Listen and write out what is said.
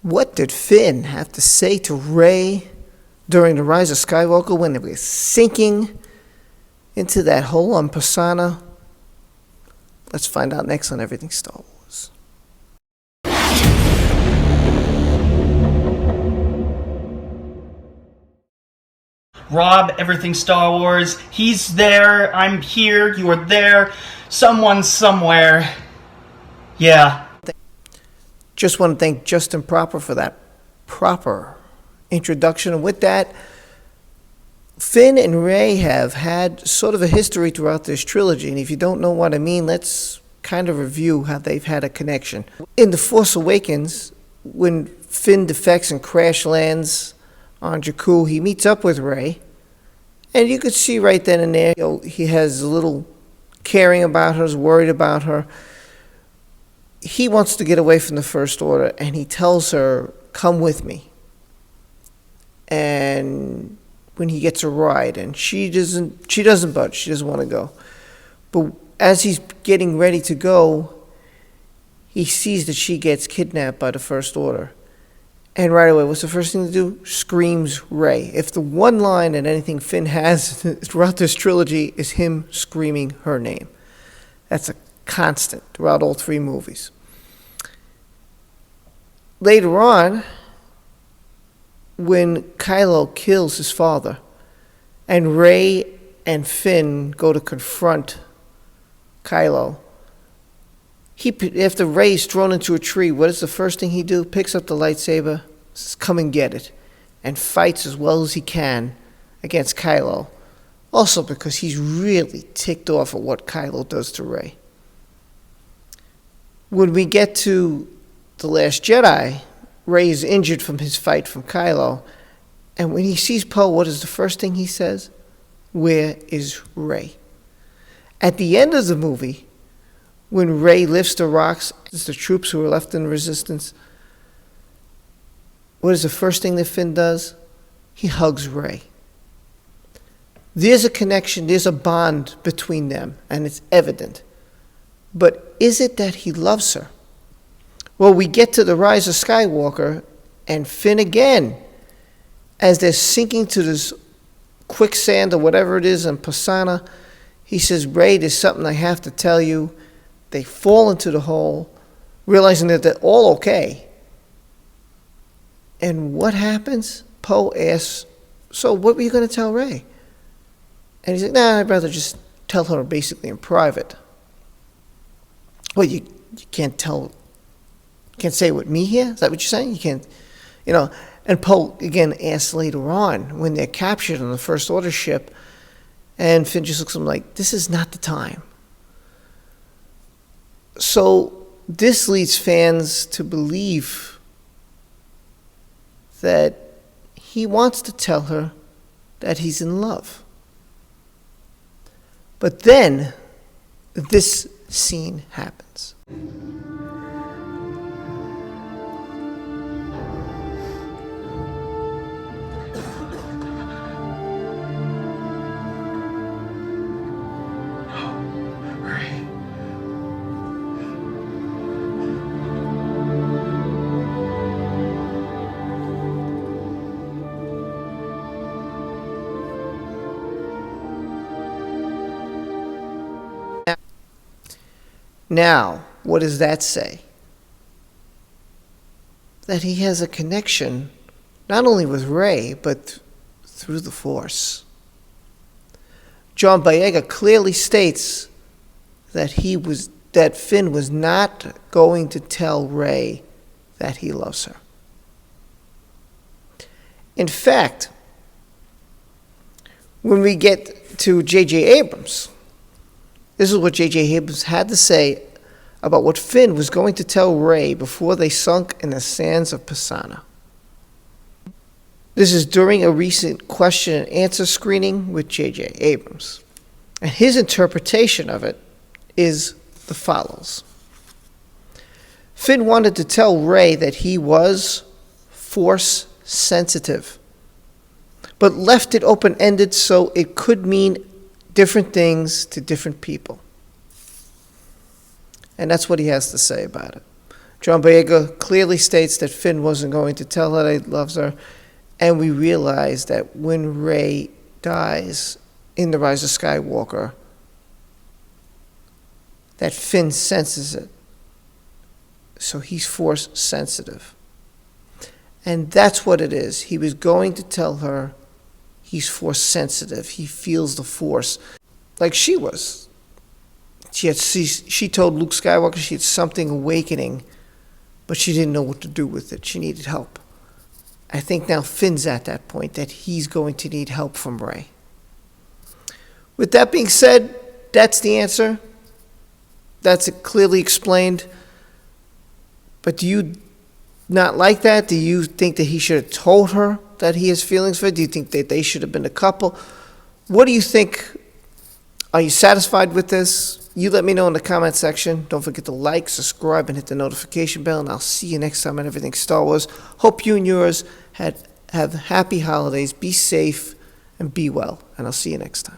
What did Finn have to say to Rey during the Rise of Skywalker when they were sinking into that hole on Pisana? Let's find out next on Everything Star Wars. Rob, Everything Star Wars. He's there, I'm here, you are there, someone somewhere. Yeah. Just want to thank Justin Proper for that proper introduction. And with that, Finn and Rey have had sort of a history throughout this trilogy. And if you don't know what I mean, let's kind of review how they've had a connection. In The Force Awakens, when Finn defects and crash lands on Jakku, he meets up with Rey. And you could see right then and there, he has a little caring about her, is worried about her. He wants to get away from the First Order, and he tells her, "Come with me." And when he gets a ride, and she doesn't budge, she doesn't want to go. But as he's getting ready to go, he sees that she gets kidnapped by the First Order. And right away, what's the first thing to do? Screams Rey. If the one line that anything Finn has throughout this trilogy is him screaming her name. That's a constant throughout all three movies. Later on, when Kylo kills his father, and Rey and Finn go to confront Kylo, after Rey's thrown into a tree, what is the first thing he do? Picks up the lightsaber, says, "Come and get it," and fights as well as he can against Kylo. Also because he's really ticked off at what Kylo does to Rey. When we get to The Last Jedi, Rey is injured from his fight from Kylo, and when he sees Poe, what is the first thing he says? "Where is Rey?" At the end of the movie, when Rey lifts the rocks, it's the troops who are left in resistance, what is the first thing that Finn does? He hugs Rey. There's a connection, there's a bond between them, and it's evident. But is it that he loves her? Well, we get to the Rise of Skywalker, and Finn again, as they're sinking to this quicksand or whatever it is in Pisana, he says, "Rey, there's something I have to tell you." They fall into the hole, realizing that they're all okay. And what happens? Poe asks, "So what were you going to tell Rey?" And he's like, "Nah, I'd rather just tell her basically in private." Well, you can't say it with me here? Is that what you're saying? You can't, And Poe again asks later on when they're captured on the First Order ship, and Finn just looks at him like, "This is not the time." So this leads fans to believe that he wants to tell her that he's in love. But then this scene happens. Now, what does that say? That he has a connection not only with Rey, but through the Force. John Boyega clearly states that Finn was not going to tell Rey that he loves her. In fact, when we get to J.J. Abrams, this is what J.J. Abrams had to say about what Finn was going to tell Rey before they sunk in the sands of Pisana. This is during a recent question and answer screening with J.J. Abrams. And his interpretation of it is the follows. Finn wanted to tell Rey that he was Force sensitive, but left it open-ended so it could mean different things to different people. And that's what he has to say about it. John Boyega clearly states that Finn wasn't going to tell her that he loves her, and we realize that when Rey dies in The Rise of Skywalker, that Finn senses it. So he's Force sensitive. And that's what it is. He was going to tell her he's Force sensitive. He feels the Force like she was. She told Luke Skywalker she had something awakening, but she didn't know what to do with it. She needed help. I think now Finn's at that point that he's going to need help from Rey. With that being said, that's the answer. That's clearly explained. But do you not like that? Do you think that he should have told her that he has feelings for her? Do you think that they should have been a couple? What do you think? Are you satisfied with this? You let me know in the comment section. Don't forget to like, subscribe, and hit the notification bell. And I'll see you next time on Everything Star Wars. Hope you and yours have happy holidays. Be safe and be well. And I'll see you next time.